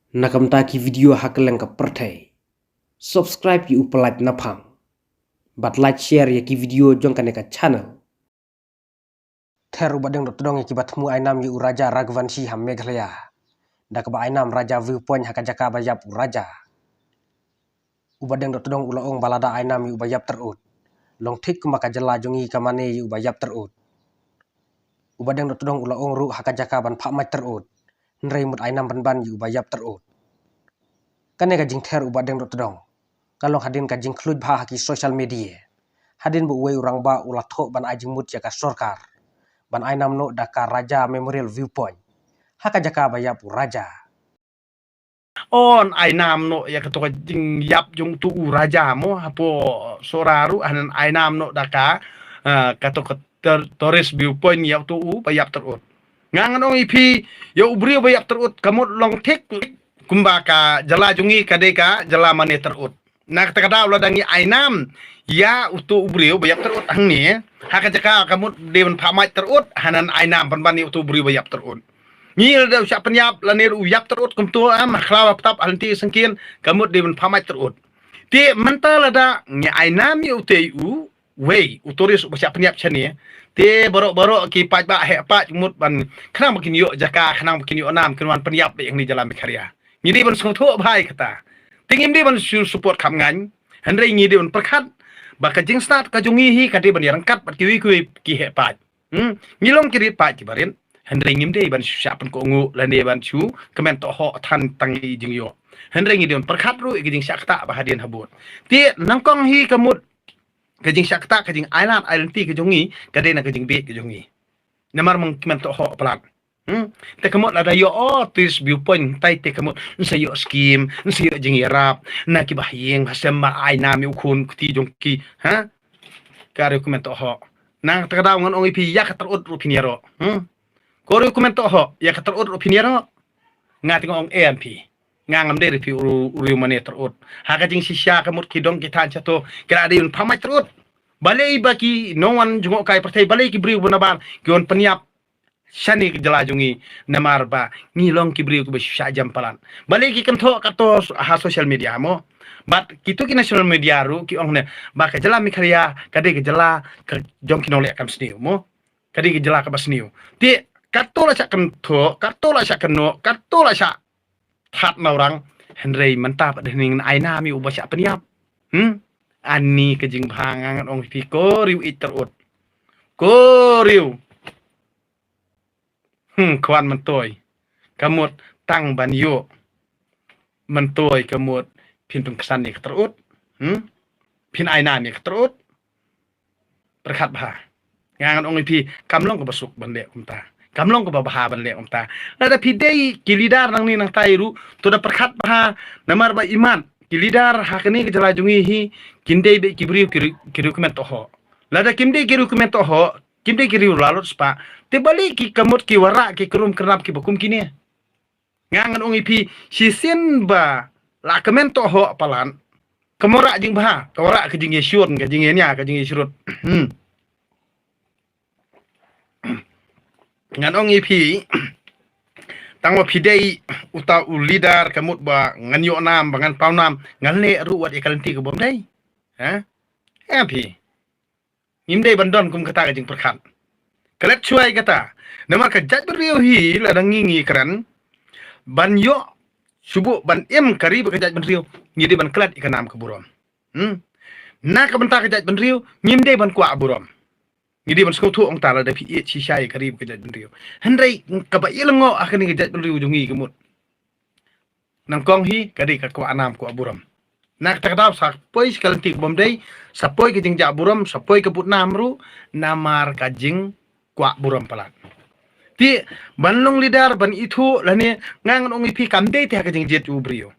Nakamtaki video hakeleng ka pertai. Subscribe yu upalait napang. But like share ya ki video jong kaneka channel. Teru badeng dot dong ki batmu ainam yu Raja Ragvanshi ham Meghalaya. Dakaba ainam Raja viewpoint hakajaka bayap Raja. Ubadeng dot dong ulaong balada ainam yu bayap terut. Long tik maka jela jongi kamane yu bayap terut. Ubadeng dot dong ulaong ru hakajaka ban pak mai terut. Nrei mut ainam ban yu bayap terut. Kaneka jing ter ubadeng dot dong. Kalau hadin ka jing kluj bah ki social media. Hadin bu we urang ba ulathok ban ajing mut jaka sorkar. Ban ainam no daka Raja Memorial Viewpoint. Haka jaka bayap Raja. On ainam no ya ketua jing yap jung tu Raja mo hapo soraru anan ainam no daka kato tourist viewpoint yap tu bayap terut. Ngangan ong ipi ya ubri bayap terut kamut long tek kumbaka jala jungi kadeka jala mane terut. Nak takada ulah dangi ainam ya utu ubri bayap terut angni haka jaka kamut dewan pamai terut hanan ainam panbani utu ubri bayap terut. Ngil dah ucap penyap lanir uyap terut kumtua maklawa petap alanti sengkin kamut dewan pamai terut. Ti mental ada ngi ainam yu tu wey uturis ucap penyap chani. Ti borok-borok ki paj ba he paj mut ban kenang makin yuk jaka kenang makin yuk nam kenwan penyap yang di jalan berkarya. Ngidi ban sung tu bahai kata. Tingim di ban support kam ngan. Hendrai ngidi ban perkat baka jing start ka jungi hi kadi ban yarangkat bat kiwi ki he paj. Ngilong kiri paj ki barin. Hendrai ngim de ban siapan ko ngu lande ban chu kemen to ho tan tangi jing yo. Hendrai ngidi ban perkat ru ki jing syakta bahadian habut. Ti nangkong hi kamut kajing syakta kajing island ti kajungi kadena kajing be kajungi namar mong kimento ho pelat te kamot ada yo this viewpoint tai te kamot sayo scheme sayo jing yarap na ki bahyeng hasem ma aina mi ukun ti jongki ha kare kumento ho nang takada ngon ong ipi ya katerut rupiniero kore kumento ho ya katerut rupiniero ngati ngong AMP ngangam de repi uru mane terut haka jing sisya kamut kidong kita jato kira ada yun pamai terut balai baki no one jungok kai partai balai ki briu bunaban kion peniap shani jela jungi namar ba ngilong ki briu ku sya jam palan balai ki kanto kato ha social media mo but kitu ki national media ru ki ong ne ba ka jela mikarya kade ki jela ka jong ki nolek kam sniu mo kade ki jela ka basniu ti kato la sak kanto kato la sak kano kato la sak Hat orang Henry mentap dengan aina mi ubah siap peniap. Ani kejing bangangan ong piko riu iterut. Ko riu. Kawan mentoy. Kamut tang ban yo. Mentoy kamut pin pengkesan ni keterut. Pin aina ni keterut. Berkat bah. Ngangan ong pi kamlong ke besuk bandek kumta. Kamlong ko babaha ban le umta nada pidei kilidar nang ni nang tairu to da perkat baha namar ba iman kilidar hakni ke jala jungi hi kindei be kibri kiru kumen to ho lada kimdei kiru kumen to ho kimdei kiru lalut spa te bali ki kamut ki wara ki kerum kenap ki bakum kini ngangan ong ipi sisin ba la kemen to ho palan kemora jing baha kawara ke jing yesyun ke jing nya ke jing yesyurut ngan ong ipi tangwa pidei uta ulidar kamut ba ngan yo nam bangan pau nam ngan le ruwat ikalanti ke bom dai ha api imdei bandon kum kata jing perkat kelet cuai kata namar ka jat beriu hi la dangingi keran ban yo subu ban im kari ba jat beriu ngidi ban kelet ikanam ke burom na ka benta ka jat beriu ngimdei ban kwa burom Ngidi ban skau tu ong tala da pi chi shai karib ke jat benriu. Hendrai ka ba ilango akan ke jat benriu jungi kemut. Nang kong hi kadi ka kwa anam ko aburam. Nak takdaw sa poi skalantik bomdai sa poi ke jing ja aburam sa poi ke put namru namar ka jing kwa buram palat. Ti banlong lidar ban itu lani ngangan ong ipi kamdei te ka jing jet ubrio.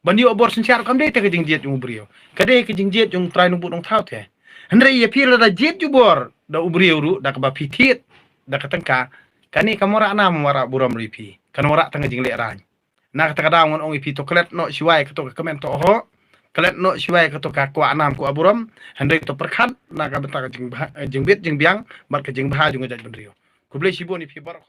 Ban yu abor sensiar kamdei te ka jing jet ubrio. Kade ke jing jet jung trai nubut ong tau te. Hendrai ya pila da jet jubor da ubri uru da ka pitit da ka tengka kani kamora na mara buram ripi kan ora tanga jing le ran na ka kada ngon ong ipi to klet no siwai ka to ka komen to ho klet no siwai ka to ka kwa nam ku aburam hendrai to perkhat na ka beta ka jing bit jing biang bar ka jing bah jung jaj benrio ku ble siboni pi bar